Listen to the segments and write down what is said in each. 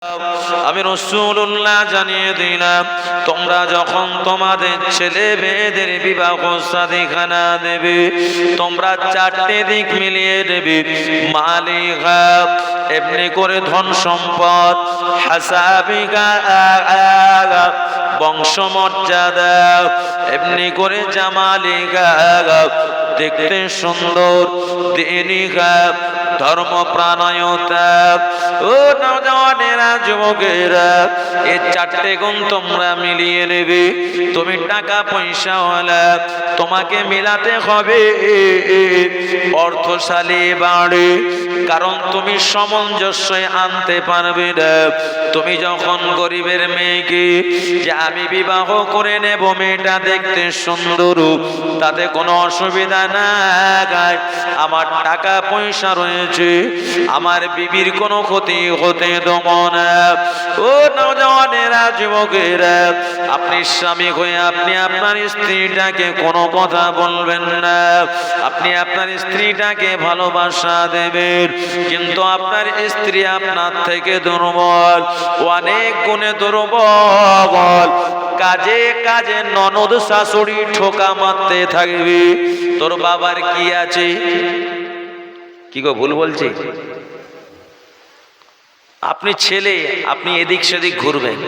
আমি রাসূলুল্লাহ জানিয়ে দিলাম, তোমরা যখন তোমাদের ছেলে মেয়েদের বিবাহ শাদীখানা দেবে, তোমরা চারটে দিক মিলিয়ে দেবে। মালিকা, এমনি করে ধন সম্পদ, হাসাবিকা, বংশমর্যাদা, এমনি করে জামালিকা, দেখতে সুন্দর, দীনিকা, ধর্মপ্রাণায়তা। ও নওজওয়ানেরা, যুবকেরা, এই চারটে গুণ তোমরা মিলিয়ে নেবে। তুমি টাকা পয়সাওয়ালা, তোমাকে মিলাতে হবে অর্থশালী বাড়ি, কারণ তুমি সামঞ্জস্য আনতে পারবে না। তুমি যখন গরিবের মেয়েকে যে আমি বিবাহ করে নেব, মেয়েটা দেখতে সুন্দর, তাতে কোনো অসুবিধা নাই, আমার টাকা পয়সা রয়েছে, আমার বিবির কোনো ক্ষতি হতে দেব না। ও নওজওয়ানেরা, যুবকেরা, আপনি স্বামী হয়ে আপনি আপনার স্ত্রীটাকে কোনো কথা বলবেন না, আপনি আপনার স্ত্রীটাকে ভালোবাসা দেবেন, কিন্তু আপনার স্ত্রী আপনার থেকে দুর্বল, অনেক গুণে দুর্বল, কাজে কাজে ননদ শাশুড়ি ঠোকা মারতে থাকবে। তোর বাবার কি আছে? কি গো, ভুল বলছি? আপনি ছেলে, আপনি এদিক সেদিক ঘুরবেন,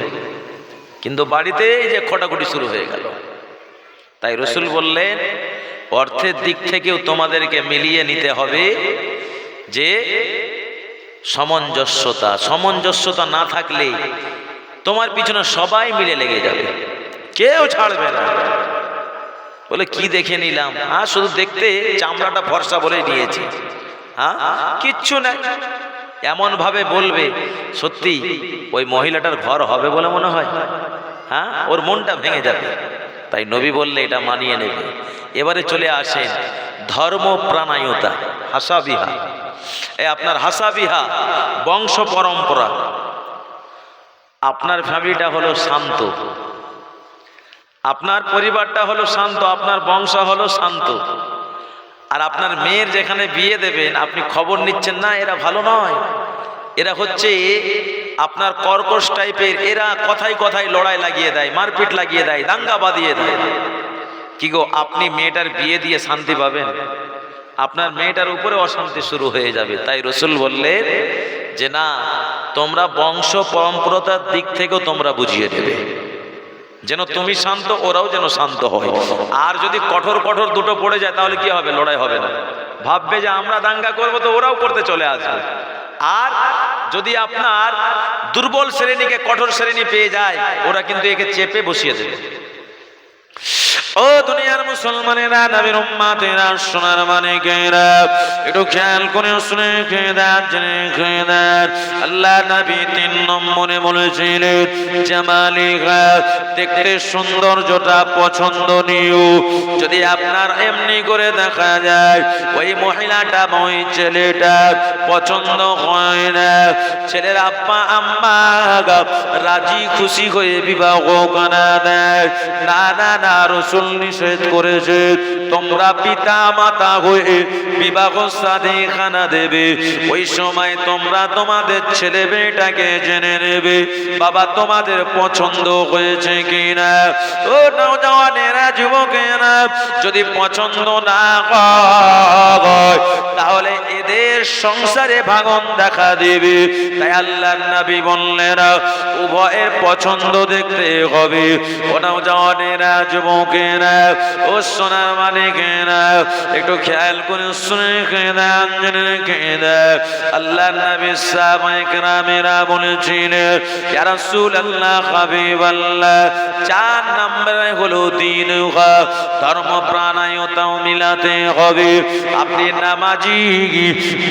কিন্তু বাড়িতে যে খটাখটি শুরু হয়ে গেল। তাই রাসূল বললেন, অর্থের দিক থেকেও তোমাদেরকে মিলিয়ে নিতে হবে যে সামঞ্জস্যতা না থাকলে তোমার পিছনে সবাই মিলে লেগে যাবে, কেউ ছাড়বে না। বলে কি দেখে নিলাম? শুধু দেখতে চামড়াটা ফর্সা বলে নিয়েছি, কিচ্ছু নাই, এমন ভাবে বলবে সত্যি ওই মহিলাটার ঘর হবে বলে মনে হয়, ওর মনটা ভেঙে যাবে। তাই নবী বললে এটা মানিয়ে নেবে। এবারে চলে আসেন ধর্মপ্রাণায়তা, হাসাবিহা। আপনার হাসাবিহা বংশ পরম্পরা, আপনার ফ্যামিলিটা হলো শান্ত, আপনার পরিবারটা হলো শান্ত, আপনার বংশ হলো শান্ত, আর আপনার মেয়ের যেখানে বিয়ে দেবেন আপনি খবর নিচ্ছেন না এরা ভালো নয়, এরা হচ্ছে আপনার কর্কশ টাইপের, এরা কথায় কথায় লড়াই লাগিয়ে দেয়, মারপিট লাগিয়ে দেয়, দাঙ্গা বাঁধিয়ে দেয়। কি গো, আপনি মেয়েটার বিয়ে দিয়ে শান্তি পাবেন? আপনার মেয়েটার উপরে অশান্তি শুরু হয়ে যাবে। তাই রাসূল বললেন যে না, তোমরা বংশ পরম্পরার দিক থেকেও তোমরা বুঝিয়ে দেবে, যেন তুমি শান্ত, ওরাও যেন শান্ত হয়। আর যদি কঠোর কঠোর দুটো পড়ে যায় তাহলে কি হবে? লড়াই হবে না, ভাববে যে আমরা দাঙ্গা করবো তো ওরাও করতে চলে আসবে। আর যদি আপনার দুর্বল শ্রেণীকে কঠোর শ্রেণী পেয়ে যায়, ওরা কিন্তু একে চেপে বসিয়ে দেবে। ও দুনিয়ার মুসলমানেরা, নবীর উম্মতেরা, সোনার মানিকেরা, একটু খেয়াল করে শুনে আল্লাহ নবী 3 নম্বরে বলেছিলেন জামালিহা, দেখতে সৌন্দর্যটা পছন্দনীয়। যদি আপনার এমনি করে দেখা যায় ওই মহিলাটা ওই ছেলেটা পছন্দ হয় না, ছেলের আব্বা আম্মা রাজি খুশি হয়ে বিবাহ করা দেয় না, না না, রাসূল নিষেধ করেছে তোমরা পিতা মাতা হয়ে বিবাহ শাদীখানা দেবে, ওই সময় তোমরা তোমাদের ছেলে মেয়েটাকে জেনে নেবে বাবা তোমাদের পছন্দ হয়েছে কিনা। ও নওজওয়ানেরা, যুবকেরা, যদি পছন্দ না হয় তাহলে এদের সংসারে ভাঙন দেখা দেবে। তাই আল্লাহর নবী বললেন উভয়ের পছন্দ দেখতে হবে। ও নওজওয়ানেরা, যুবকেরা, ও সোনার মানিকেরা, একটু খেয়াল করে শুনে আল্লাহর নবী সাহাবায়ে কেরামেরা বলেছিলেন ইয়া রাসূলুল্লাহ, হাবিবাল্লাহ, 4 নম্বরে হলো দীনুহা, ধর্মপ্রাণায়তাও মিলাতে হবে। আপনি নামাজি,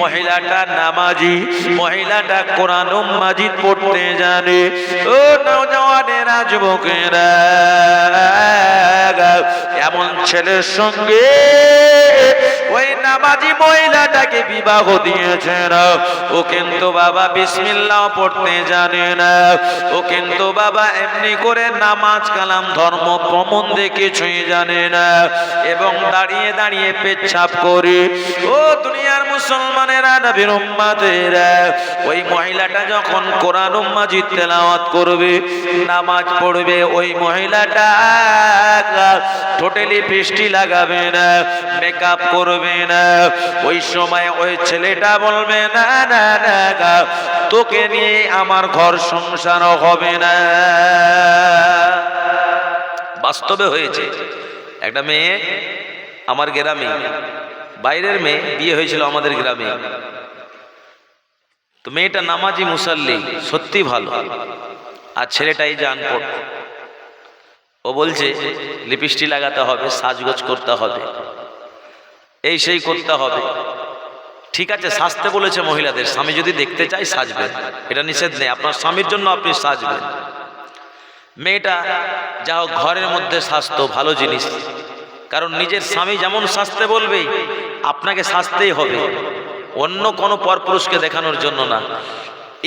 মহিলাটা নামাজি, মহিলাটা কোরআন মাজিদ পড়তে জানে। ও নওজওয়ানেরা, যুবকেরা, এমন ছেলের সঙ্গে ওই নামাজি মহিলাটাকে বিবাহ দিয়েছেন, ও কিন্তু বাবা বিসমিল্লাহ পড়তে জানে না, ও কিন্তু বাবা এমনি করে নামাজ কালাম ধর্ম প্রবন্ধে কিছুই জানে না, এবং দাঁড়িয়ে দাঁড়িয়ে পেচ্ছাপ করে। ও দুনিয়ার মুসলমানেরা, নবীর উম্মতেরা, ওই মহিলাটা যখন কোরআন মাজিদ তেলাওয়াত করবে, নামাজ পড়বে, ওই মহিলাটা টোটালি বৃষ্টি লাগাবে না, মেকআপ করবে না। ওই সময় ওই ছেলেটা বলবে না না না, তোকে নিয়ে আমার ঘর সংসার হবে না। বাস্তবে হয়েছে। একটা মেয়ে আমার গ্রামে, বাইরের মেয়ে, বিয়ে হয়েছিল আমাদের গ্রামে। তো মেয়েটা নামাজি মুসাল্লি, সত্যি ভালো, আর ছেলেটাই যে আনপড়। ও বলছে লিপস্টিক লাগাতে হবে, সাজগোজ করতে হবে, এই সেই করতে হবে। ঠিক আছে, সাজতে বলেছে মহিলাদের, স্বামী যদি দেখতে চায় সাজবেন, এটা নিষেধ নেই, আপনার স্বামীর জন্য আপনি সাজবেন। মেয়েটা যা হোক ঘরের মধ্যে সাজতো, ভালো জিনিস, কারণ নিজের স্বামী যেমন সাজতে বলবে আপনাকে সাজতেই হবে, অন্য কোনো পরপুরুষকে দেখানোর জন্য না।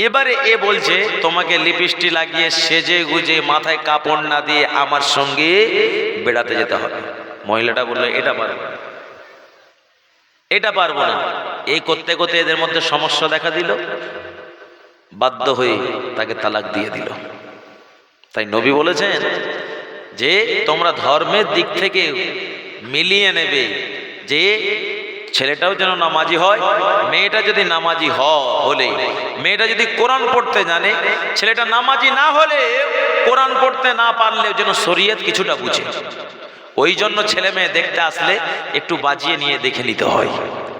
এবারে এ বলছে তোমাকে লিপস্টিক লাগিয়ে সেজে গুজে মাথায় কাপড় না দিয়ে আমার সঙ্গে বেড়াতে যেতে হবে। মহিলাটা বললো এটা পারবো না। এই করতে করতে এদের মধ্যে সমস্যা দেখা দিল, বাধ্য হয়ে তাকে তালাক দিয়ে দিল। তাই নবী বলেছেন যে তোমরা ধর্মের দিক থেকে মিলিয়ে নেবে, যে ছেলেটাও যেন নামাজি হয়, মেয়েটা যদি নামাজি হলে, মেয়েটা যদি কোরআন পড়তে জানে, ছেলেটা নামাজি না হলে কোরআন পড়তে না পারলে যেন শরীয়ত কিছুটা বুঝে। ওই জন্য ছেলে মেয়ে দেখতে আসলে একটু বাজিয়ে নিয়ে দেখে নিতে হয়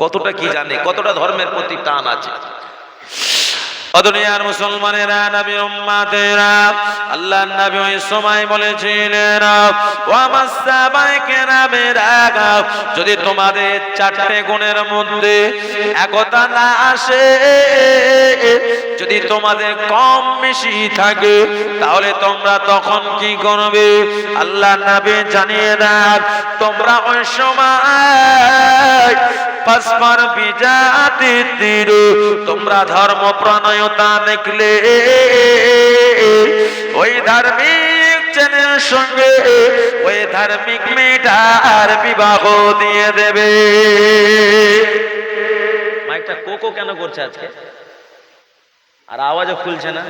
কতটা কি জানে, কতটা ধর্মের প্রতি টান আছে। দুনিয়ার মুসলমানেরা, নবীর উম্মতেরা, আল্লাহর নবী ওই সময় বলেছিলেন ও আমার সাহাবায়ে কেরামেরা, যদি তোমাদের চারটে গুণের মধ্যে একতা না আসে, যদি তোমাদের কম বেশি থাকে, তাহলে তোমরা তখন কি করবে? আল্লাহর নবী জানিয়ে দেন, তোমরা ওই সময় পাসপার বিজাতি তীর, তোমরা ধর্ম প্রণয়তা দেখলে ওই ধার্মিক ছেলের সঙ্গে ওই ধার্মিক মেয়েটার বিবাহ দিয়ে দেবে। মাইকটা কোকো কেন করছে আজকে, আর আওয়াজও খুলছে না?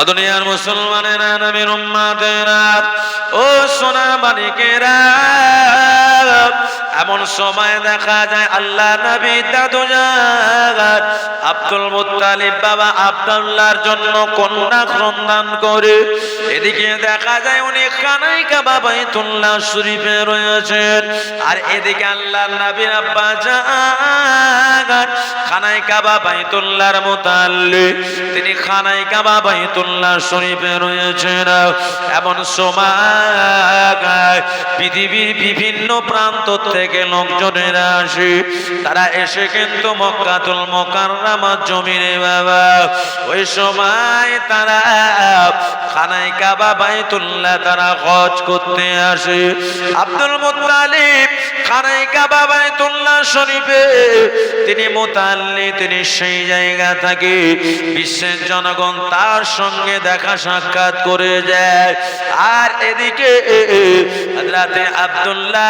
দুনিয়ার মুসলমানেরা, নবীর উম্মতেরা, ও সোনা মানিকেরা, এমন সময় দেখা যায় আল্লাহ নবী দাদু জান আব্দুল মুত্তালিব বাবা আব্দুল্লাহর জন্য কন্যা সন্ধান করে। এদিকে দেখা যায় উনি খানায় কাবা বাইতুল্লাহ শরীফে রয়েছেন, আর এদিকে আল্লাহ নবীর আব্বা জান খানায় কাবা বাইতুল্লাহর মুতাল্লি, তিনি খানায় কাবা বাইতুল্লাহ শরীফে রয়েছেন। এমন সময় পৃথিবীর বিভিন্ন প্রান্ত থেকে লোকজনেরা আসে, তারা এসে কিন্তু মক্কাতুল মুকাররমা জমিনে বাবা, ওই সময় তারা খানায় কাবা বাইতুল্লাহ তারা হজ করতে আসে। আব্দুল মুত্তালিব খানায় কাবা বাইতুল্লাহ শরীফে তিনি মুতাল্লি, তিনি সেই জায়গা থেকে বিশ্বের জনগণ তার সঙ্গে দেখা সাক্ষাৎ করে যায়। আর এদিকে হযরতে আব্দুল্লাহ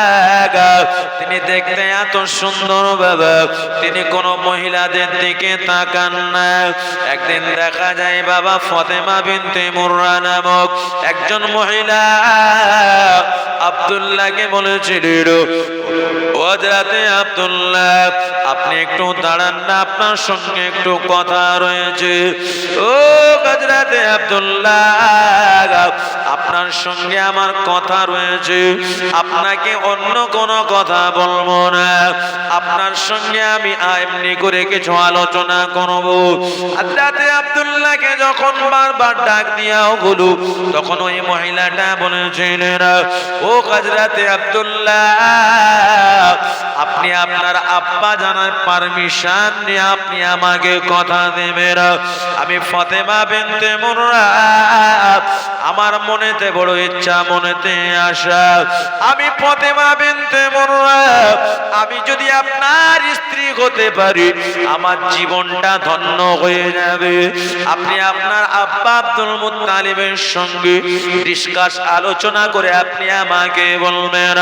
তিনি দেখতে এত সুন্দর বাবা, তিনি কোন মহিলাদের দিকে তাকান না। একদিন দেখা যায় বাবা ফাতেমা বিনতে মুররা নামক একজন মহিলা আব্দুল্লাহকে বলেছিল, হযরতে আব্দুল্লাহ আপনি একটু দাঁড়ান না, আপনার সঙ্গে একটু কথা রয়েছে। ও হযরতে আব্দুল্লাহ আপনার সঙ্গে আমার কথা রয়েছে, আপনাকে অন্য কোনো কথা বলবো না, আপনার সঙ্গে আমি এমনি করে কিছু আলোচনা করব। হযরতে আব্দুল্লাহকে যখন বারবার ডাক দিয়াও বলু, তখন ওই মহিলাটা বলেছিলেন, ও হযরতে আব্দুল্লাহ আপনি আপনার আব্বা জানার পারমিশন নিয়ে আপনি আমাকে কথা দেবেন। আমি ফাতেমা বিনতে মুররা, আমার মনেতে বড় ইচ্ছা, মনেতে আশা, আমি ফাতেমা বিনতে মুররা আমি যদি আপনার স্ত্রী শরীক হতে পারি আমার জীবনটা ধন্য হয়ে যাবে। আপনি আপনার আব্বা আব্দুল মুত্তালিবের সঙ্গে ডিসকাস আলোচনা করে আপনি আমাকে বলবেন।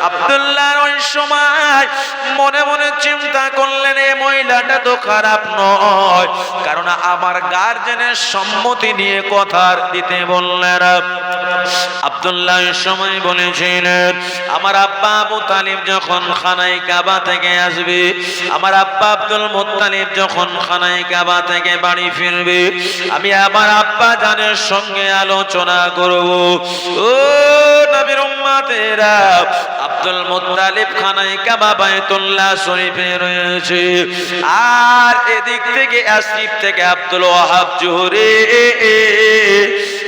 আব্দুল্লাহর ওই সময় মনে মনে চিন্তা করলেন এই মহিলাটা তো খারাপ নয়, কারণ আমার গার্জেনের সম্মতি নিয়ে কথা দিতে বললেন। আব্দুল্লাহ সময় বলেছিলেন আমার আব্বা আবু তালিব যখন খানায় কাবা থেকে আসবে, আমার আব্বা আব্দুল মুত্তালিব যখন খানায় কাবা থেকে বাড়ি ফিরবে, আমি আমার আব্বা জানের সঙ্গে আলোচনা করব। ও নবীর উম্মতেরা, আব্দুল মুত্তালিব খানায় কাবা বাইতুল্লাহ শরীফে রয়েছে, আর এদিক থেকে আসিফ থেকে আব্দুল ওয়াহাব জোহরি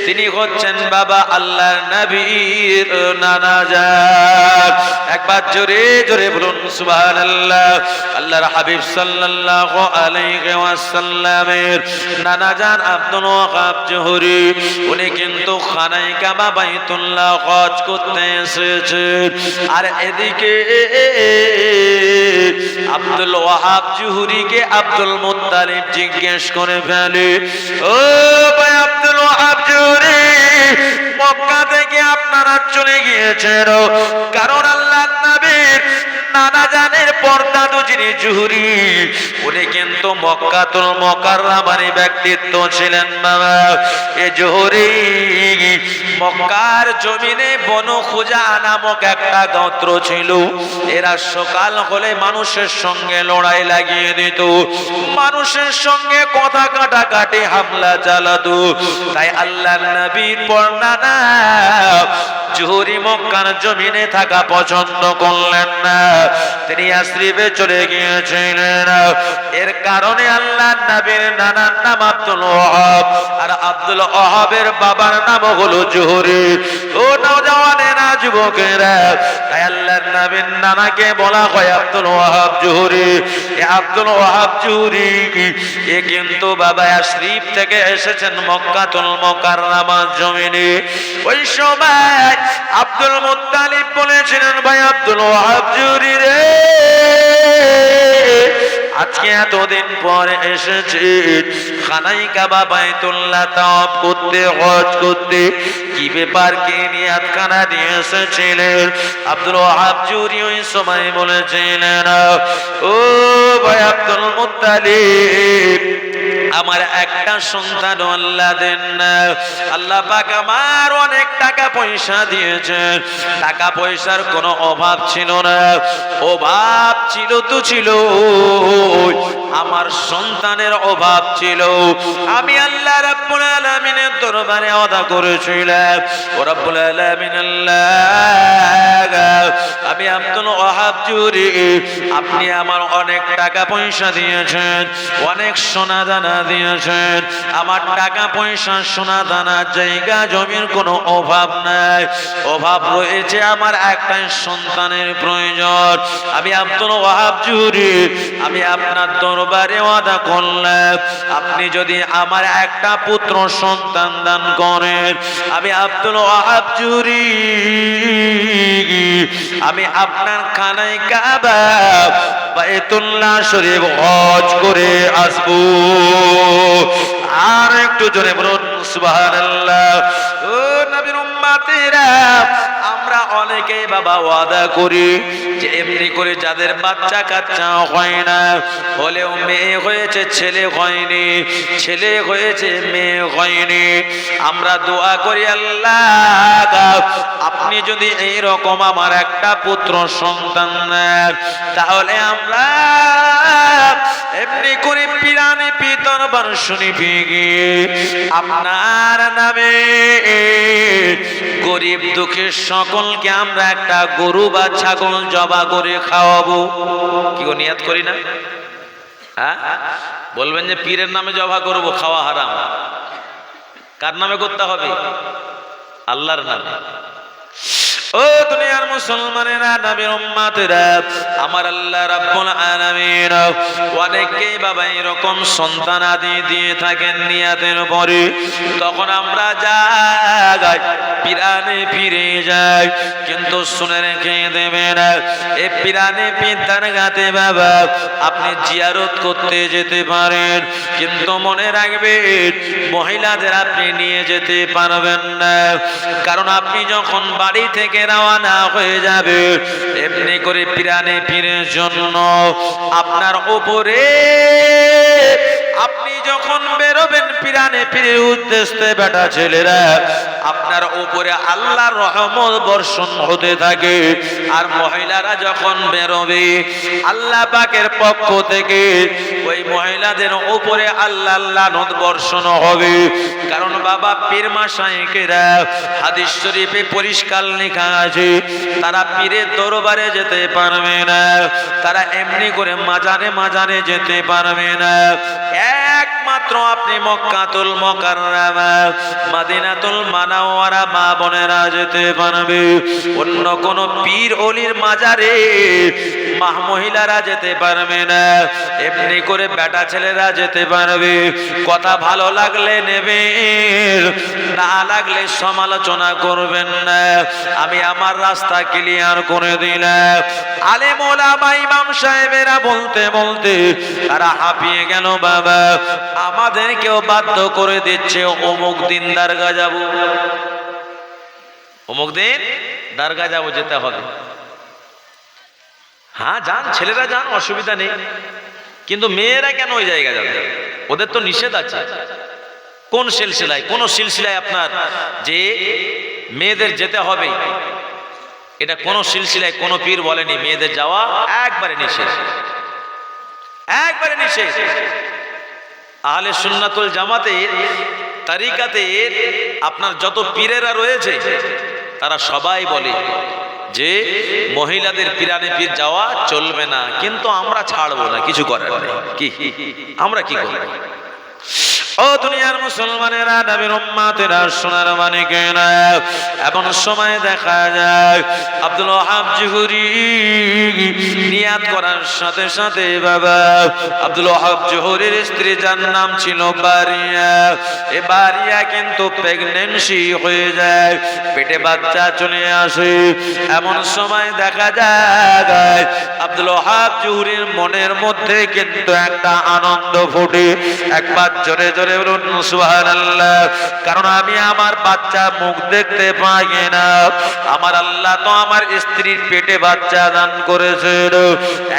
তিনি হচ্ছেন বাবা আল্লাহর নবীর নানাজান। একবার জোরে জোরে বলুন সুবহানাল্লাহ। আল্লাহর হাবিব সাল্লাল্লাহু আলাইহি ওয়াসাল্লামের নানাজান আব্দুল ওয়াহাব জোহরি উনি কিন্তু খানায় কাবা বাইতুল্লাহ হজ করতে এসেছেন, আর এদিকে আব্দুল ওয়াহাব জোহরিকে আব্দুল মুত্তালিব জিজ্ঞেস করে ফেলে, ও ভাই আব্দুল ওয়াহাব জোহরি, মক্কা থেকে আপনারা চলে গিয়েছেন কারণ আল্লাহর নবীর নানাজানের পর্দাদু যিনি জোহরি উনি কিন্তু মক্কাতুল মুকাররমার ব্যক্তিত্ব ছিলেন। বাবা এ জোহরি মক্কার জমিনে বনু খুজা নামক একটা গোত্র ছিল, এরা সকাল হলে মানুষের সঙ্গে লড়াই লাগিয়ে দিত, মানুষের সঙ্গে কথা কাটাকাটি হামলা চালাতো। তাই আল্লাহর নবীর পর্দাদা জোহরি মক্কার জমিনে থাকা পছন্দ করলেন না, তিনি ইয়াসরিবে চলে গিয়েছিলেন। এর কারণে আল্লাহর নবীর নানার নাম আব্দুল ওয়াহাব, আর আব্দুল ওয়াহাবের বাবার নাম হলো জোহরি। ও নওজওয়ানেরা, যুবকেরা, তাই আল্লাহর নবীর নানাকে বলা হয় আব্দুল ওয়াহাব জোহরি। এ আব্দুল ওয়াহাব জোহরি এ কিন্তু বাবা ইয়াসরিব থেকে এসেছেন মক্কাতুল মুকাররমার জমিনে। ওই সময় আব্দুল মুত্তালিব বলেছিলেন, ভাই আব্দুল ওয়াহাব জোহরি রে, আজকে এতদিন পরে এসেছে খানায় কাবা বাইতুল্লাহ তাওয়াফ করতে, হজ করতে, কি ব্যাপার, কে নিয়াত খানা দিয়ে এসেছিলেন? আব্দুল ওয়াহাব জোহরি ওই সময় বলেছিলেন, ও ভাই আব্দুল মুত্তালিব, আমার একটা সন্তান আল্লাহ দেন না, আল্লাহ পাক আমার অনেক টাকা পয়সা দিয়েছেন, টাকা পয়সার কোনো অভাব ছিল না, অভাব ছিল তো ছিল, আমার সন্তানের অভাব ছিল। আমি আল্লাহ রাব্বুল আলামিনের দরবারে ওয়াদা করেছিলাম, ও রাব্বুল আলামিন আল্লাহ, আমি আব্দুল ওয়াহাব জোহরি, আপনি আমার অনেক টাকা পয়সা দিয়েছেন, অনেক সোনা দানা দিয়েছেন, আমার টাকা পয়সা সোনা দানা জায়গা জমির কোনো অভাব নাই, অভাব রয়েছে আমার একটাই সন্তানের প্রয়োজন। আমি আব্দুল ওয়াহাব জোহরি, আমি আপনার দরবারে ওয়াদা করলাম, আপনি যদি আমার একটা পুত্র সন্তান দান করেন, আমি আব্দুল ওয়াহাব জোহরি আমি আপনার খানায় কাবা বাইতুল্লাহ শরীফ হজ করে আসবো। আর একটু জোরে বলুন সুবহানাল্লাহ। ও নবীর উম্মতেরা, আমরা অনেকেই বাবা ওয়াদা করি যে এমনি করে যাদের বাচ্চা কাচ্চা হয় না, হলেও মেয়ে হয়েছে ছেলে হয়নি, ছেলে হয়েছে মেয়ে হয়নি, আমরা দোয়া করি আল্লাহ আপনি যদি এইরকম আমার একটা পুত্র সন্তান দেন, তাহলে আমরা এমনি করে পিরানি পিতরবার শরীফে গিয়ে আপনার নামে গরিব দুঃখী সকলকে আমরা একটা গরু বা ছাগল জবা করে খাওয়াবো। কি ও নিয়াত করি না? হ্যাঁ, বলবেন যে পীরের নামে জবা করবো, খাওয়া হারাম। কার নামে করতে হবে? আল্লাহর নামে। ও ও দুনিয়ার মুসলমানেরা, নবীর উম্মতেরা, আমার আল্লাহ রাব্বুল আলামিন অনেককেই বাবা এরকম সন্তান আদি দিয়ে থাকেন নিয়াতের পরে, তখন আমরা যাই পিরানে ফিরে যাই। কিন্তু শুনে রেখে দেবেন, এই পিরানে পিতার গাতে বাবা আপনি জিয়ারত করতে যেতে পারেন, কিন্তু মনে রাখবেন মহিলাদের আপনি নিয়ে যেতে পারবেন না। কারণ আপনি যখন বাড়ি থেকে রওনা হয়ে যাবে এমনি করে পিরানে পীরের জন্য আপনার উপরে, আপনি যখন বেরোবেন পিরানে পীরের উদ্দেশ্যে বেটা ছেলেরা, আপনার উপরে আল্লাহর রহমত বর্ষণ হতে থাকে। আর মহিলারা যখন বেরোবে আল্লাহ পাকের পক্ষ থেকে ওই মহিলাদের উপরে আল্লাহ লানত বর্ষণ হবে। কারণ বাবা পীর মাশায়েখেরা হাদিস শরীফে পরিষ্কার লেখা আছে, তারা পীরের দরবারে যেতে পারবে না, তারা এমনি করে মাজারে মাজারে যেতে পারবে না। একমাত্র আপনি মক্কাতুল মুকাররমা মদিনাতুল মুনাওয়ারা মা বোনেরা যেতে পারবে। অন্য কোন পীর ওলির মাজারে মহিলারা যেতে পারবে না, এমনি করে বেটা ছেলেরা যেতে পারবে। কথা ভালো লাগলে নেবেন, না লাগলে সমালোচনা করবেন না। আমি আমার রাস্তা ক্লিয়ার করে দিলাম। আলেম ওলামা ইমাম সাহেবেরা বলতে বলতে তারা হাঁপিয়ে গেল বাবা। আমাদেরকেও বাধ্য করে দিচ্ছে অমুক দিন দরগা যাব, অমুক দিন দরগা যাব, যেতে হবে। হ্যাঁ যান, ছেলেরা যান, অসুবিধা নেই, কিন্তু মেয়েরা কেন ওই জায়গা যাবে? ওদের তো নিষেধ আছে। কোন সিলসিলায়? কোন সিলসিলায় আপনার যে মেয়েদের যেতে হবে, এটা কোন সিলসিলায় কোন পীর বলেনি মেয়েদের যাওয়া একবারে নিষেধ, একবারে নিষেধ। আহলে সুন্নাতুল জামাতের তরিকাতের আপনার যত পীরেরা রয়েছে তারা সবাই বলে যে মহিলাদের পিরানে পীর যাওয়া চলবে না, কিন্তু আমরা ছাড়বো না, কিছু করার নেই। কি আমরা কি করব? ও দুনিয়ার মুসলমানেরা, নবীর উম্মতেরা, সোনার মানিকেরা, এমন সময় দেখা যায় আব্দুল ওয়াহাব জোহরি নিয়াত করার সাথে সাথে বাবা আব্দুল ওয়াহাব জোহরির স্ত্রী যার নাম ছিল বারিয়া, এ বারিয়া কিন্তু প্রেগন্যান্সি হয়ে যায়, পেটে বাচ্চা চলে আসে। এমন সময় দেখা যায় আব্দুল ওয়াহাব জোহরির মনের মধ্যে কিন্তু একটা আনন্দ ফোটে। একবার জোরে জোরে বলুন সুবহানাল্লাহ। কারণ আমি আমার বাচ্চা মুখ দেখতে পাই না, আমার আল্লাহ তো আমার স্ত্রীর পেটে বাচ্চা দান করেছেন,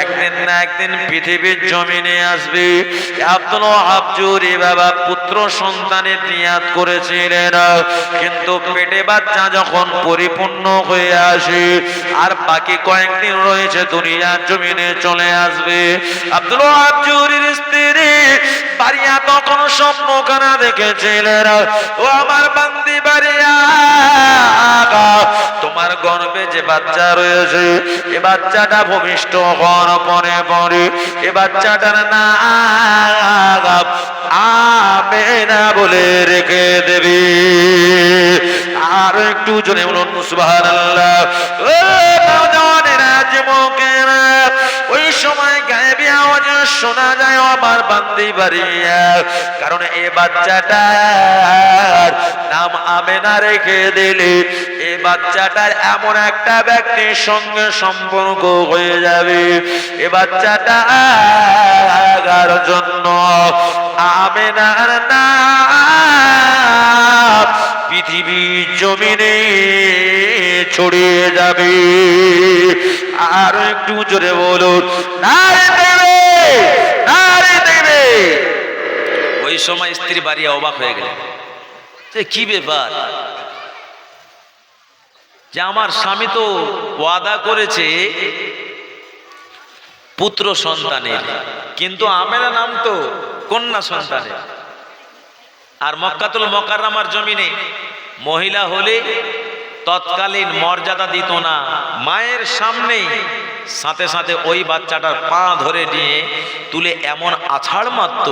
একদিন না একদিন পৃথিবীর জমিনে আসবে। আব্দুল ওয়াহাব জোহরি বাবা পুত্র সন্তানের নিয়াত করেছিলেন, কিন্তু পেটে বাচ্চা যখন পরিপূর্ণ হয়ে আসে আর বাকি কয়েকদিন রয়েছে দুনিয়ার জমিনে চলে আসবে, আব্দুল ওয়াহাব জোহরির স্ত্রী বারিয়া তখন স্বপ্ন কানা দেখেছিলেন, ও আমার বান্দি বারিয়া, তোমার গর্ভে যে বাচ্চা রয়েছে এ বাচ্চাটা ভূমিষ্ঠ হওয়ার পরে পরে এ বাচ্চাটার নাম আমেনা বলে রেখে দেবে। আর একটু জোরে বলুন সুবহানাল্লাহ। ও নওজওয়ানেরা, যুবকেরা, ওই সময় গায়েবী আওয়াজ শোনা যায় আমার বান্দি বারিয়া, কারণ এ বাচ্চাটার নাম আমেনা রেখে দিলে এ বাচ্চাটার এমন একটা ব্যক্তির সঙ্গে সম্পর্ক হয়ে যাবে, এ বাচ্চাটার জন্য আমেনার নাম পৃথিবীর জমিনে ছড়িয়ে যাবে। আর একটু জোরে বলুন নারে দেবে, নারে দেবে। ওই সময় স্ত্রী বারিয়া অবাক হয়ে গেলেন, যে কি ব্যাপার, যে আমার স্বামী তো ওয়াদা করেছে পুত্র সন্তানের, কিন্তু আমেনা নাম তো কন্যা সন্তানের। আর মক্কাতুল মুকাররমার জমিনে মহিলা হলে তৎকালীন মর্যাদা দিত না, মায়ের সামনেই সাথে সাথে ওই বাচ্চাটার পা ধরে নিয়ে তুলে এমন আছাড় মারত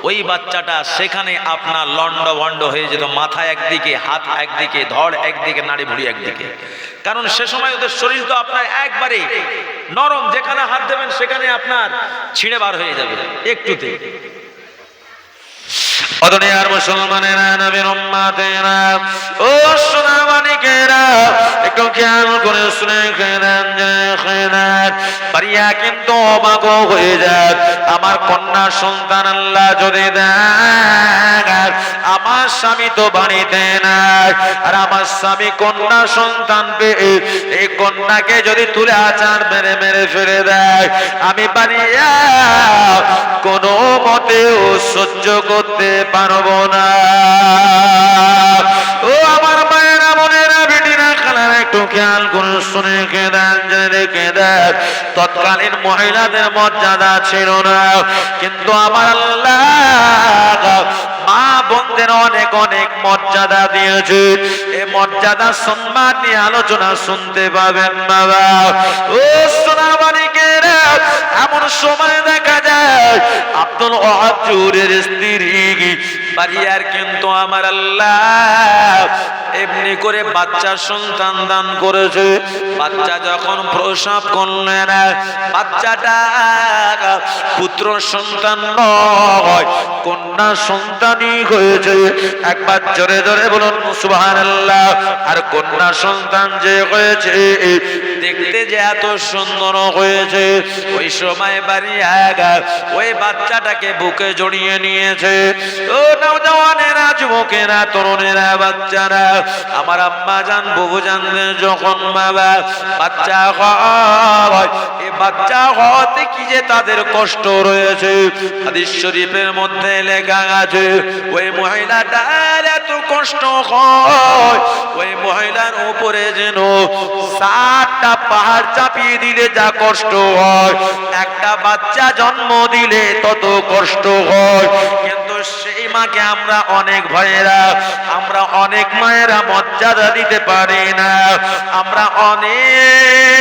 ওই বাচ্চাটা সেখানে আপনার লন্ড ভন্ড হয়ে যেত, মাথা একদিকে, হাত একদিকে, ধড় একদিকে, নাড়ি ভুড়ি একদিকে। কারণ সে সময় ওদের শরীর তো আপনার একবারে নরম, যেখানে হাত দেবেন সেখানে আপনার ছিঁড়ে বার হয়ে যাবে একটুতে। দুনিয়ার মুসলমানেরা, নবীর উম্মতেরা, ও সোনামানিকেরা, একটু খেয়াল করে শুনে খেলেন। পারিয়া কিন্তু অবাক হয়ে যায়। আমার কন্যা সন্তান আল্লাহ যদি দেন, আমার স্বামী তো বাড়িতে নাই, আর আমার স্বামী কন্যা সন্তান পেয়ে এই কন্যাকে যদি তুলে আচার মেরে মেরে ফেলে দেয়, আমি পারিয়া কোনো মতেও সহ্য করতে পারবো না। ও আমার মায়েরা, বোনেরা, বেটিরা, খালারা, একটু খেয়াল করে শুনে কেঁদেন, জেনে রেখে দেন। তৎকালীন মহিলাদের মর্যাদা ছিল না, কিন্তু আমার আল্লাহ মা বোনদের অনেক অনেক মর্যাদা দিয়েছে। এই মর্যাদা সম্মান নিয়ে আলোচনা শুনতে পাবেন বাবা। ও সোনামানিকেরা, এমন সময় দেখা যায় আব্দুল ওয়াহাব জুহুরির স্ত্রী বাড়িয়ার কিন্তু আমার আল্লাহ এমনি করে বাচ্চা সন্তান দান করেছে। বাচ্চা যখন প্রসব করলেন, বাচ্চাটা পুত্র সন্তান নয়, কন্যা সন্তানই হয়েছে। একবার জোরে জোরে বলুন সুবহানাল্লাহ। আর কন্যা সন্তান যে হয়েছে, দেখতে যে এত সুন্দর হয়েছে, ওই সময় বাড়িয়া ওই বাচ্চাটাকে বুকে জড়িয়ে নিয়েছে। ও নওজওয়ানেরা, যুবকেরা, তরুণেরা, বাচ্চারা, আমার আম্মা জান, বুবু জানদের যখন বাবা বাচ্চা হয়, এই বাচ্চা হতে কি যে তাদের কষ্ট রয়েছে। হাদিস শরীফের মধ্যে লেখা আছে, ওই মহিলাটার এত কষ্ট হয়, ওই মহিলার উপরে যেন 7টা পাহাড় চাপিয়ে দিলে যা কষ্ট হয়, একটা বাচ্চা জন্ম দিলে তত কষ্ট হয়। কিন্তু সেই মাকে আমরা অনেক ভাইয়েরা, আমরা অনেক মায়েরা মর্যাদা দিতে পারি না। আমরা অনেক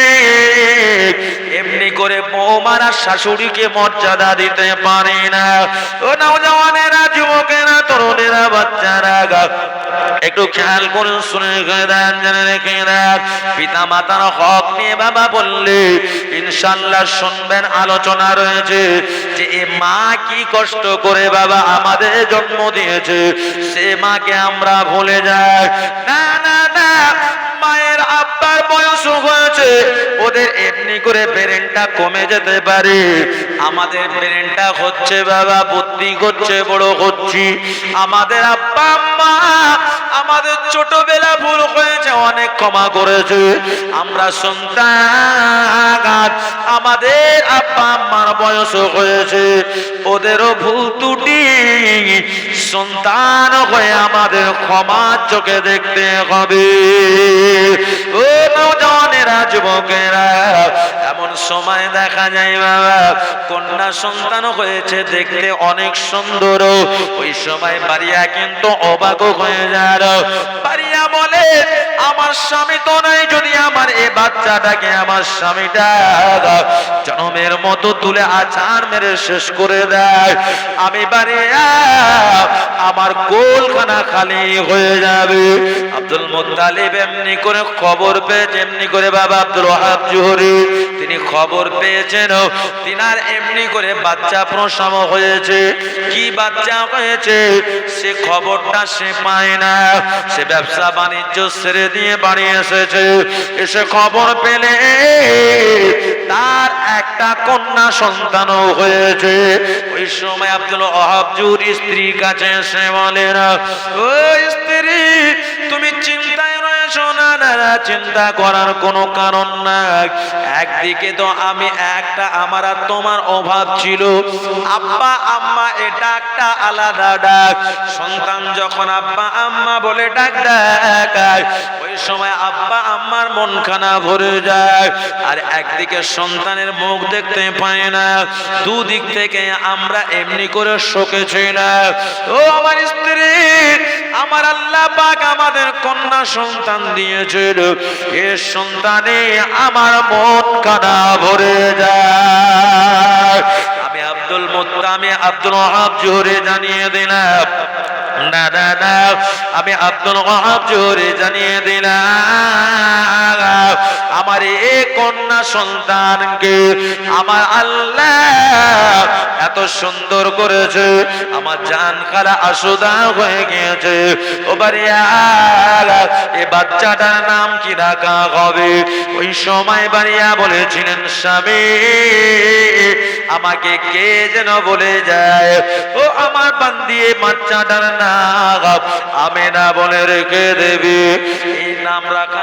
এমনি করে বৌমারা শাশুড়িকে মর্যাদা দিতে পারি না। ও নওজওয়ানেরা, যুবকেরা, তরুণেরা, বাচ্চারা, একটু খেয়াল করুন, শুনে দেন, জেনে রেখে দেন। পিতা মাতার হক নিয়ে বাবা বললে ইনশাআল্লাহ শুনবেন। আলোচনা রয়েছে যে এ মা কি কষ্ট করে বাবা আমাদের জন্ম দিয়েছে, সে মাকে আমরা ভুলে যাই। না না না, মায়ের আব্বার বয়স হয়েছে, ওদের এমনি করে ব্রেনটা কমে যেতে পারে। আমাদের ব্রেনটা হচ্ছে বাবা বুদ্ধি করছে, বড় হচ্ছি। আমাদের আব্বা আম্মা আমাদের ছোটবেলা ভুল হয়েছে, অনেক ক্ষমা করেছে। আমরা সন্তান, আমাদের আব্বা আম্মার বয়স হয়েছে, ওদেরও ভুল ত্রুটি সন্তান হয়ে আমাদের ক্ষমার চোখে দেখতে হবে। ও নওজওয়ানেরা, যুবকেরা, এমন সময় দেখা যায় বাবা কন্যা সন্তান হয়েছে, দেখতে অনেক সুন্দর। ওই সময় বাড়িয়া কিন্তু অবাক হয়ে যায়। বাড়িয়া বলে, আমার স্বামী তো নাই, যদি আমার এই বাচ্চাটাকে আমার স্বামীটা জন্মের মতো তুলে আছাড় মেরে শেষ করে দেয়, আমি বাড়িয়া আমার কোলখানা খালি হয়ে যাবে। আব্দুল মুত্তালিব এমনি করে খবর পেয়েছে, এমনি করে বাবা আব্দুল ওয়াহাব জুহুরি তিনি খবর পেয়েছেন, তিনার এমনি করে বাচ্চা প্রসব হয়েছে। কি বাচ্চা হয়েছে সে খবরটা সে পায় না। সে ব্যবসা বাণিজ্য ছেড়ে দিয়ে বাড়ি এসেছে। এসে খবর পেলে তার একটা কন্যা সন্তানও হয়েছে। ওই সময় আব্দুল ওয়াহাব জুহুরি স্ত্রীর কাছে এসে বলেন, ও স্ত্রী, তুমি চিন্তায় রয়েছো না? না, চিন্তা করার কোনো কারণ নাই। একদিকে তো আমি একটা, আমার আর তোমার অভাব ছিল। আব্বা আম্মা এটা একটা আলাদা ডাক। সন্তান যখন আব্বা আম্মা বলে ডাক দেয়, ওই সময় আব্বা আম্মার মনখানা ভরে যায়। আর একদিকে সন্তানের মুখ দেখতে পায় না। দুদিক থেকে আমরা এমনি করে শোকেছি না। ও আমার স্ত্রী, আমার আল্লাহ পাক আমাদের কন্যা সন্তান দিয়েছিল, এ সন্তানে আমার মন কানা ভরে যায়। আমি আব্দুল ওয়াহাব জোহরে জানিয়ে দিলাম, না না না, আমি আব্দুল ওয়াহাব জোহরে জানিয়ে দিলাম আমার এই কন্যা সন্তানকে আমার আল্লাহ এত সুন্দর করেছে, আমার জান খারা আসুদা হয়ে গিয়েছে। ও বাড়িয়া এই বাচ্চাটার নাম কি রাখা হবে? ওই সময় বাড়িয়া বলেছিলেন, স্বামী আমাকে কে যেন বলে যায়, ও আমার বান্দি এই বাচ্চাটার নাম আমেনা বলে রেখে দেবে। এই নাম রাখা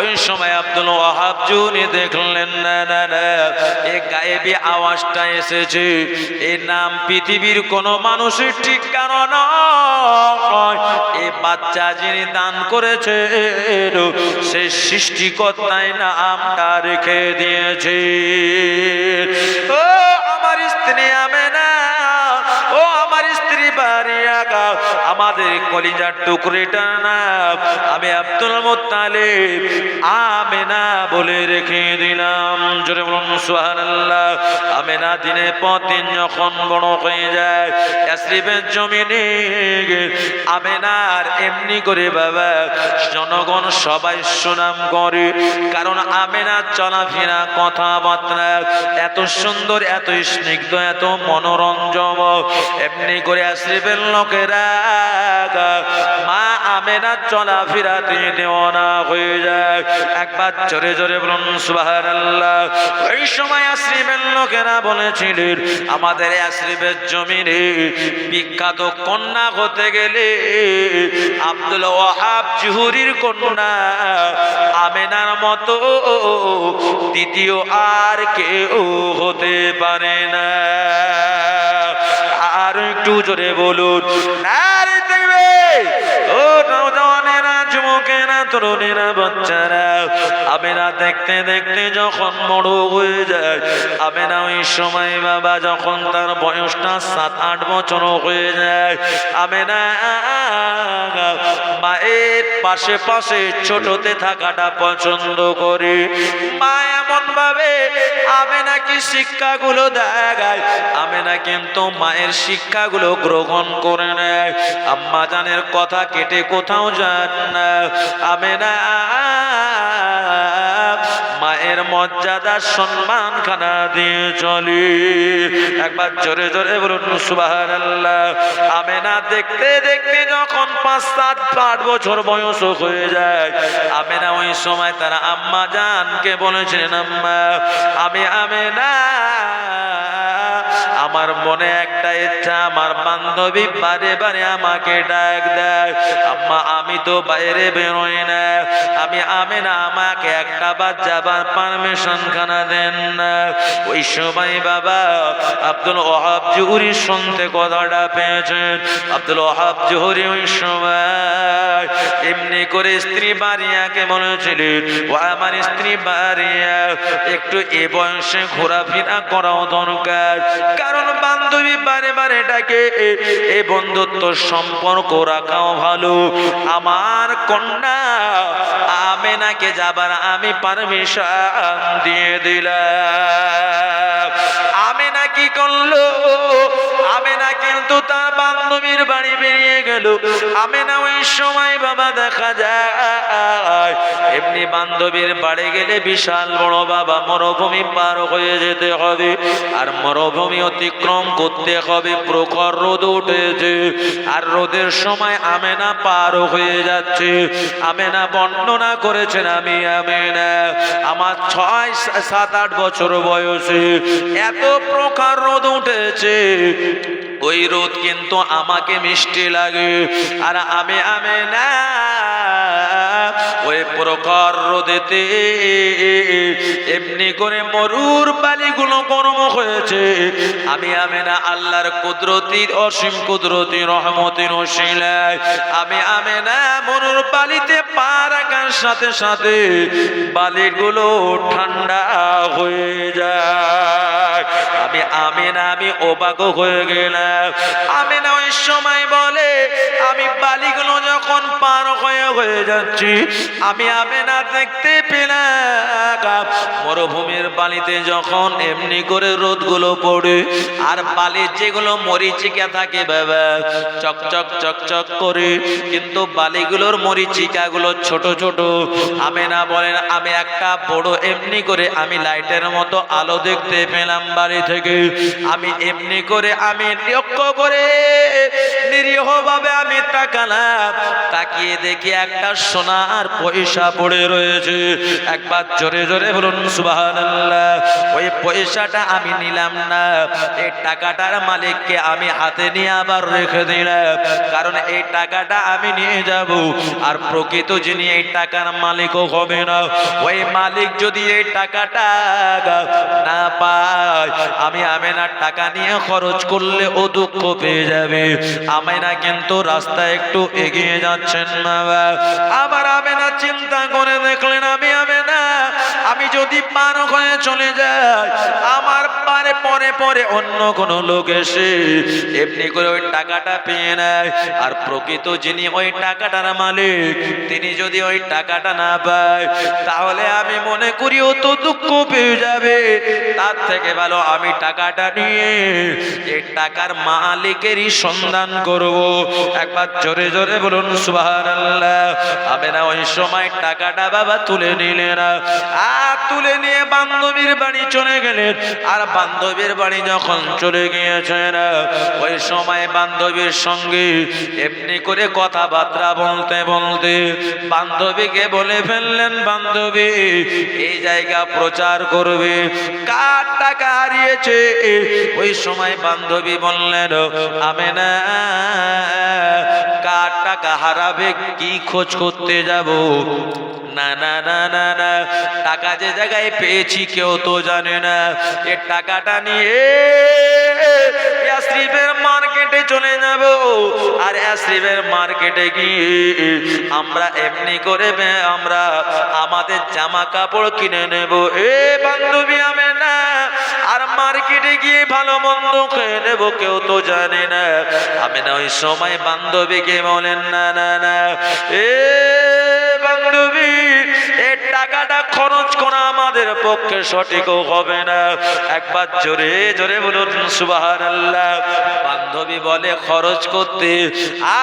ওই সময় আব্দুল ওয়াহাব জুনি দেখলেন, না না না, এই গায়েবী আওয়াজটা এসেছে, এই নাম পৃথিবীর কোন মানুষের ঠিক কারণ নয়, এই বাচ্চা যিনি দান করেছে সে সৃষ্টিকর্তাই নামটা রেখে দিয়েছে। ও আমার স্ত্রী আমেনা, ও আমার স্ত্রী বারিয়া, আমাদের কলিজার টুকরিটা না আমি আব্দুল মুত্তালিব আমেনা বলে রেখে দিলাম। জোরে বলুন সুবহানাল্লাহ। আমেনা দিনে পর দিন যখন বড় হয়ে যায়, ইয়াসরিবের জমিনে আমেনার এমনি করে বাবা জনগণ সবাই সুনাম করে, কারণ আমেনার চলাফেরা কথাবার্তা এত সুন্দর, এত স্নিগ্ধ, এত মনোরঞ্জন। এমনি করে ইয়াসরিবের লোকেরা মা আমেনার চলাফেরাতে দেওয়ানা হয়ে যায়। একবার জোরে জোরে বলুন সুবহানাল্লাহ। ওই সময় ইয়াসরিবের লোকেরা বলেছিলেন, আমাদের ইয়াসরিবের জমিনে বিখ্যাত কন্যা হতে গেলে আব্দুল ওয়াহাব জুহরির কন্যা আমেনার মতো দ্বিতীয় আর কেউ হতে পারে না। আর একটু জোরে বলুন, নারে তাকবীর। ও নওজওয়ানেরা, যুবকেরা, তরুণেরা, বাচ্চারা, আমেনা দেখতে দেখতে যখন বড় হয়ে যায়, আমেনা ওই সময় বাবা যখন তার বয়সটা 7-8 বছর হয়ে যায়, আমেনা মায়ের পাশে পাশে ছোটতে থাকাটা পছন্দ করে। মা এমন ভাবে আমেনাকে শিক্ষাগুলো দেয়, আমেনা কিন্তু মায়ের শিক্ষাগুলো গ্রহণ করে নেয়। আম্মা জানের কথা কেটে কোথাও যান না। আমেনা মায়ের মর্যাদা সম্মান খানা দিয়ে চলে। একবার জোরে জোরে বলুন সুবহানাল্লাহ। আমেনা দেখতে দেখতে যখন 5-7-8 বছর বয়স হয়ে যায়, আমেনা ওই সময় তারা আম্মা জানকে বলেছিলেন, আম্মা আমি আমেনা, আমার মনে একটা ইচ্ছা, আমার বান্ধবী বারে বারে আমাকে ডাক দেয়, আম্মা আমি তো বাইরে বেরোই না, আমি আমেনা আমাকে একটা বার যাবার পারমিশন খানা দেন না। ওই সময় বাবা আব্দুল ওয়াহাব জুহরি শুনতে কথাটা পেয়েছেন। আব্দুল ওয়াহাব জুহরি ওই সময় এমনি করে স্ত্রী বারিয়াকে বলেছিলেন, ও আমার স্ত্রী বারিয়া, একটু এ বয়সে ঘোরাফেরা করাও দরকার, কারণ বান্ধবী বারে বারে ডাকে, এই বন্ধুত্ব সম্পর্ক রাখাও ভালো। আমার কন্যা আমেনাকে যাবার আমি পারমিশন দিয়ে দিলাম। আমেনা কি করলো? আমেনা কিন্তু তার বান্ধবীর বাড়ি বেরিয়ে গেল। আমেনা ওই সময় বাবা দেখা যায় এমনি বান্ধবীর বাড়ি গেলে বিশাল বড় বাবা মরুভূমি পার হয়ে যেতে হবে, আর মরুভূমি অতিক্রম করতে হবে। প্রখর রোদ উঠেছে, আর রোদের সময় আমেনা পার হয়ে যাচ্ছে। আমেনা বর্ণনা করেছেন, আমি আমেনা আমার 6-7-8 বছর বয়সে এত প্রখর রোদ উঠেছে, ওই রোদ কিন্তু আমাকে মিষ্টি লাগে। আর আমি না ওই প্রখর রোদেতে এমনি করে মরুর বালিগুলো গরম হয়েছে। আমি না আল্লাহর কুদরতির অসীম কুদরতি রহমতের ওসিলায় আমি না মরুর বালিতে পা রাখার সাথে সাথে বালিগুলো ঠান্ডা হয়ে যায়। আমি অবাক হয়ে গেলাম। আমি না ওই সময় বলে আমি বালিগুলো যখন পার হয়ে যাচ্ছি আমি না দেখতে পেলাম মরুভূমির বালিতে যখন এমনি করে রোদগুলো পড়ে আর বালির যেগুলো মরিচিকা থাকে বাবা চকচক চকচক করে, কিন্তু বালিগুলোর মরিচিকাগুলো ছোট ছোট। আমি না বলেন আমি একটা বড় এমনি করে আমি লাইটের মতো আলো দেখতে পেলাম বাড়ি থেকে। আমি এমনি করে আমি লক্ষ্য করে নিরীহ ভাবে আমি তাকালাম, তাকিয়ে দেখি একটা সোনার পয়সা পড়ে রয়েছে। একবার জোরে জোরে বলুন সুবহানাল্লাহ। ওই পয়সাটা আমি নিলাম না, এই টাকাটার মালিককে আমি হাতে নিয়ে আবার রেখে দিলাম, কারণ এই টাকাটা আমি নিয়ে যাব আর প্রকৃত যিনি এই টাকার মালিকও হবে না, ওই মালিক যদি এই টাকাটা না পায় আমি না টাকা নিয়ে খরচ করলে ও দুঃখ পেয়ে যাবে। আমি না কিন্তু রাস্তায় একটু এগিয়ে যাচ্ছেন বাবা। আবার আমি না চিন্তা করে দেখলেন আমি যদি পার হয়ে চলে যাই আমার পারে পরে পরে অন্য কোন লোক এসে এমনি করে ওই টাকাটা পেয়ে নেয়, আর প্রকৃত যিনি ওই টাকাটার মালিক তিনি যদি ওই টাকাটা না পায় তাহলে আমি মনে করি ও তো দুঃখ পেয়ে যাবে। তার থেকে ভালো আমি টাকাটা নিয়ে এই টাকার মালিকেরই সন্ধান করব। একবার জোরে জোরে বলুন সুবহানাল্লাহ। আমি না ওই সময় টাকাটা বাবা তুলে নিলেন আর তুলে নিয়ে বান্ধবীর বাড়ি চলে গেলেন। আর বান্ধবীর বাড়ি যখন চলে গিয়েছেন ওই সময় বান্ধবীর সঙ্গে এমনি করে কথাবার্তা বলতে বলতে বান্ধবীকে বলে ফেললেন, বান্ধবী এই জায়গা প্রচার করবে, কার টাকা হারিয়েছে। ওই সময় বান্ধবী বললেন, আমি না কার টাকা হারাবে কি খোঁজ করতে যাব, না না না না না, টাকা যে জায়গায় পেয়েছি কেউ তো জানে না। এ টাকাটা নিয়ে ইয়াসরিবের মার্কেটে চলে যাব, আর ইয়াসরিবের মার্কেটে গিয়ে আমরা এমনি করে আমরা আমাদের জামা কাপড় কিনে নেব। এ বান্ধবী আমি না আর মার্কেটে গিয়ে ভালো মন্দ খেয়ে নেব, কেউ তো জানে না। আমি না ওই সময় বান্ধবীকে বলেন, না না না এ বান্ধবী এই টাকাটা খরচ করা আমাদের পক্ষে সঠিকও হবে না। একবার জোরে জোরে বলুন সুবহানাল্লাহ। বান্ধবী বলে খরচ করতে,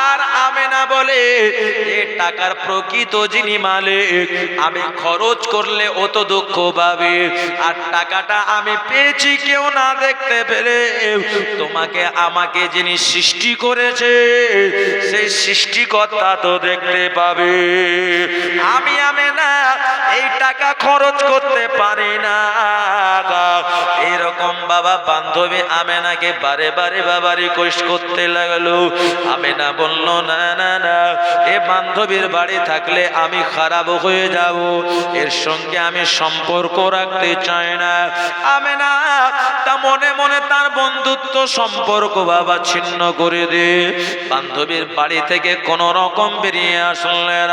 আর আমি না বলে এই টাকার প্রকৃত যিনি মালিক আমি খরচ করলে ও তো দুঃখ পাবে, আর টাকাটা আমি পেয়েছি কেউ না দেখতে পেলে তোমাকে আমাকে যিনি সৃষ্টি করেছে সেই সৃষ্টিকর্তা তো দেখতে পাবে। আমি না এই টাকা খরচ করতে পারি না। এরকম বাবা বান্ধবী আমেনাকে বারে বারে বাবা রিকোয়েস্ট করতে লাগলো। আমেনা বলল, না না না এ বান্ধবীর বাড়ি থাকলে আমি খারাপ হয়ে যাব, এর সঙ্গে আমি সম্পর্ক রাখতে চাই না। আমেনা তা মনে মনে তার বন্ধুত্ব সম্পর্ক বাবা ছিন্ন করে দে বান্ধবীর বাড়ি থেকে কোন রকম বেরিয়ে আসলেন।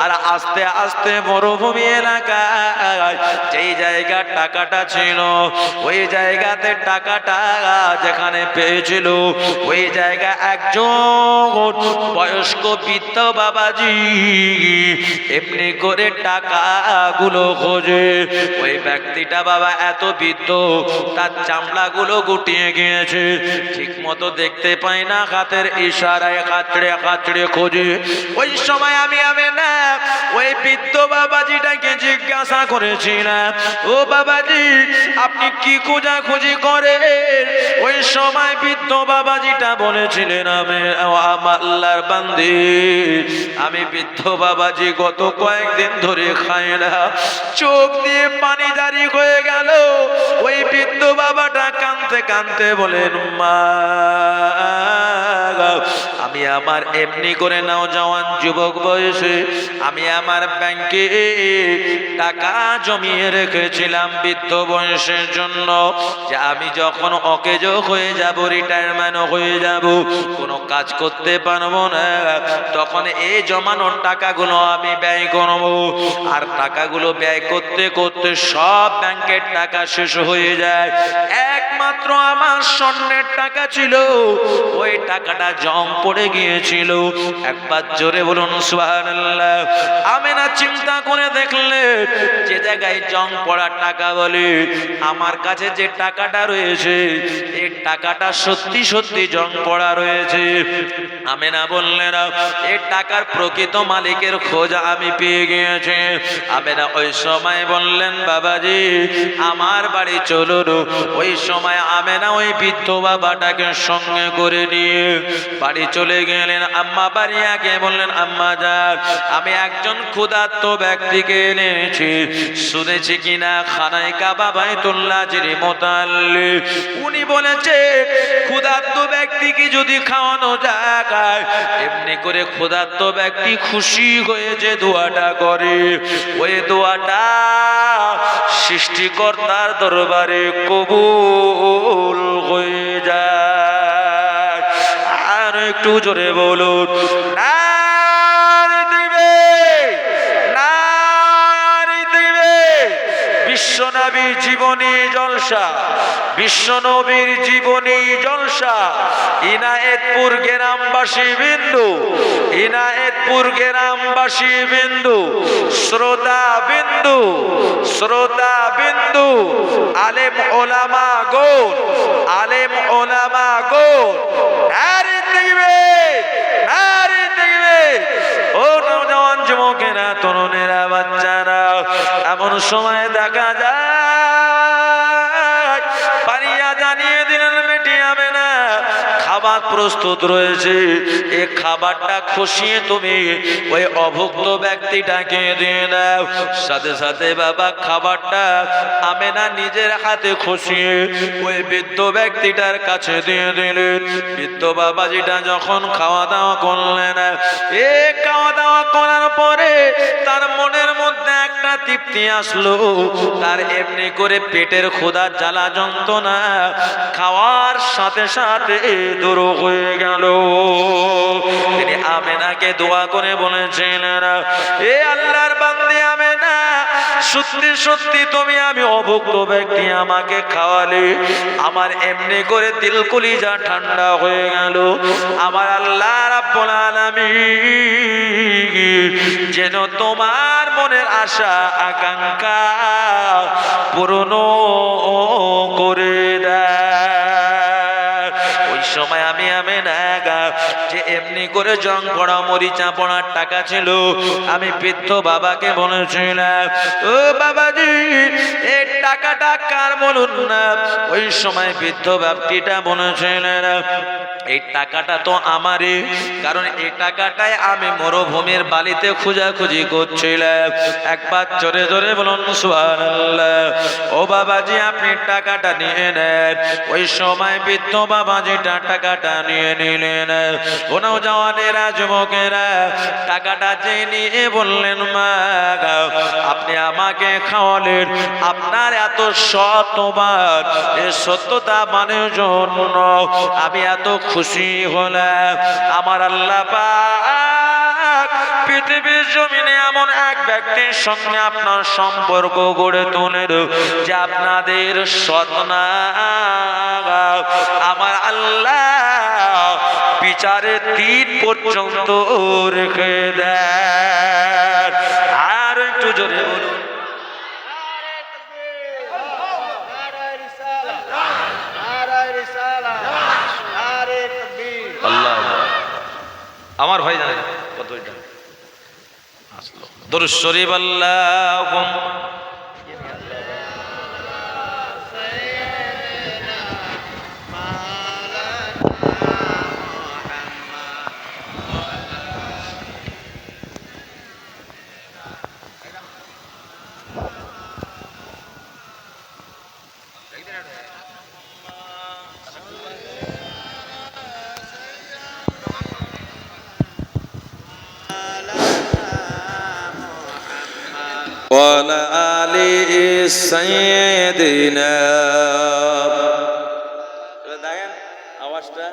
আর আস্তে আস্তে মরুভূমি এলাকায় যেই জায়গা টাকাটা ছিল ওই জায়গাতে টাকাটা যেখানে পেয়েছিল ওই জায়গা একজন বয়স্ক বৃদ্ধ বাবাজি এমনি করে টাকাগুলো খোঁজে। ওই ব্যক্তিটা বাবা এত বৃদ্ধ তার চামড়াগুলো গুটিয়ে গিয়েছে, ঠিক মতো দেখতে পাই না, হাতের ইশারায় কাচড়ে কাচড়ে খোঁজে। ওই সময় আমি না ওই বৃদ্ধ বাবাজিটাকে জিজ্ঞাসা করেছিলাম, ও বাবাজি আপনি কি খোঁজাখুঁজি করে? ওই সময় বৃদ্ধ বাবাজিটা বলেছিলেন, আমি আল্লাহর বান্দি, আমি বৃদ্ধ বাবাজি গত কয়েকদিন ধরে খাই না, চোখ দিয়ে পানি জারি হয়ে গেল। ওই বৃদ্ধ বাবাটা কাঁদতে কাঁদতে কাঁদতে বলেন, মা আমি আমার এমনি করে নওজওয়ান যুবক বয়সে আমি আমার ব্যাংকে টাকা জমিয়ে রেখেছিলাম বৃদ্ধ বয়সের জন্য, যে আমি যখন অকেজ হয়ে যাব, রিটায়ারমেন্ট হয়ে যাব, কোনো কাজ করতে পারবো না, তখন এই জমানোর টাকাগুলো আমি ব্যয় করব। আর টাকাগুলো ব্যয় করতে করতে সব ব্যাংকের টাকা শেষ হয়ে যায়, একমাত্র আমার স্বর্ণের টাকা ছিল, ওই টাকাটা জম পড়ে গিয়েছিল। একবার জোরে বলুন সুবহানাল্লাহ। আমেনা চিন্তা করে দেখলে যে জায়গায় জং পড়া টাকা বলে, আমার কাছে যে টাকাটা রয়েছে এই টাকাটা সত্যি সত্যি জং পড়া রয়েছে। আমেনা বললেন, এই টাকার প্রকৃত মালিকের খোঁজ আমি পেয়ে গিয়েছি। আমেনা ওই সময় বললেন, বাবাজি আমার বাড়ি চলুন। ওই সময় আমেনা ওই বৃদ্ধ বাবাটাকে সঙ্গে করে নিয়ে বাড়ি চলে গেলেন। আম্মা বাড়ি আগে বললেন, আম্মা যান আমি একজন ক্ষুধার্ত ব্যক্তিকে এনেছি, শুনেছি কিনা খানায় কাবা বাইতুল্লাহ যিনি মুতাল্লি, উনি বলেছে ক্ষুধার্ত ব্যক্তিকে যদি খাওয়ানো যায়, এমনি করে ক্ষুধার্ত ব্যক্তি খুশি হয়ে যে দোয়াটা করে, ওই দোয়াটা সৃষ্টিকর্তার দরবারে কবুল হয়ে যায়। আর একটু জোরে বলুন, নারী দিবে, নারী দিবে। বিশ্বনবীর জীবনী জলসা, বিশ্বনবীর জীবনী জলসা। ইনায়েতপুর গ্রামবাসী বিন্দু, ইনায়েতপুর গ্রামবাসী বিন্দু, শ্রোতা বিন্দু, শ্রোতা বিন্দু, আলেম ওলামা গোল, আলেম ওলামা গোল, নারী দিবে, নারী দিবে। ও নওজওয়ান যুবকেরা, তরুণেরা, বাচ্চারা, এমন সময় দেখা যায় পারিয়া জানিয়ে দিলেন, বেটি আমেনা খাবার প্রস্তুত রয়েছে, এই খাবারটা খুশিয়ে তুমি ওই অভুক্ত ব্যক্তিটাকে দিয়ে দাও। সাথে সাথে বাবা খাবারটা আমেনা নিজের হাতে খুশিয়ে ওই বৃদ্ধ ব্যক্তিটার কাছে দিয়ে দিলেন। বৃদ্ধ বাবাজিটা যখন খাওয়া দাওয়া করলেন, এ খাওয়া দাওয়া করার পরে তার মনের মধ্যে একটা তৃপ্তি আসলো, তার এমনি করে পেটের ক্ষুধার জ্বালা যন্ত্রণা খাওয়ার সাথে সাথে দূর হয়ে গেল। তিনি আমেনাকে দোয়া করে বলেছিলেন, এ আল্লাহর বান্দী আমেনা, সত্যি সত্যি তুমি আমি অভুক্ত ব্যক্তি আমাকে খাওয়ালে, আমার এমনি করে দিল কলিজা ঠান্ডা হয়ে গেল। আমার আল্লাহ রাব্বুল আলামিন যেন তোমার মনের আশা আকাঙ্ক্ষা পূর্ণ করে দেয়। ওই সময় আমি আমেনা যে এমনি করে জং পড়া মরিচা পড়ার টাকা ছিল, আমি বৃদ্ধ বাবাকে বলেছিলাম, ও বাবাজি এই টাকাটা কার বলুন না। ওই সময় বৃদ্ধ ব্যক্তিটা বলেছিলেন, এই টাকাটা তো আমারই, কারণ এই টাকাটাই আমি মরুভূমির বালিতে খোঁজাখুঁজি করছিলাম। একবার জোরে জোরে বলুন সুবহানাল্লাহ। ও বাবাজি আপনি টাকাটা নিয়ে নেন। ওই সময় বৃদ্ধ বাবাজিটা টাকাটা নিয়ে নিলেন। কোনো জওয়ানেরা, যুবকেরা টাকাটা যে নিয়ে বললেন, মা আপনি আমাকে খাওয়ালেন, আপনার এত শতবার এই সত্যতা মানের জন্য আমি এত খুশি হলাম। আমার আল্লাহ পাক পৃথিবীর জমিনে এমন এক ব্যক্তির সঙ্গে আপনার সম্পর্ক গড়ে তোলেন যে আপনাদের সৎনা আমার আল্লাহ বিচারের দিন পর্যন্ত রেখে দেন। আর একটু জোরে বলুন, আমার ভাই জানে কত এটা আসলো দরুদ শরীফ আল্লাহুম্মা وعلى آل سيدنا দেখেন আওয়াজটা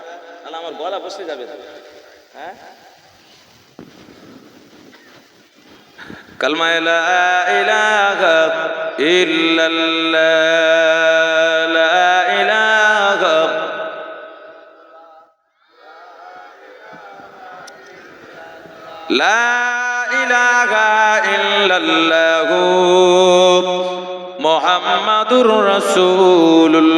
তাহলে আমার গলা বসে যাবে হ্যাঁ কালমা লা ইলাহা ইল্লাল্লাহ লা ইলাহা লা ইলাহা ইল্লাল্লাহু মুহাম্মাদুর রাসূলুল্লাহ